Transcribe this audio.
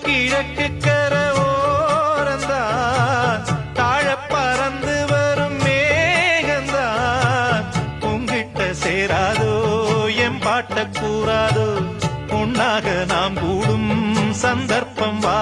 கிழக்கு கர ஓரந்தான் தாழ பறந்து வரும் மேகந்தான் உங்கிட்ட சேராதோ என் பாட்ட கூறாதோ பொன்னாக நாம் கூடும் சந்தர்ப்பம் வா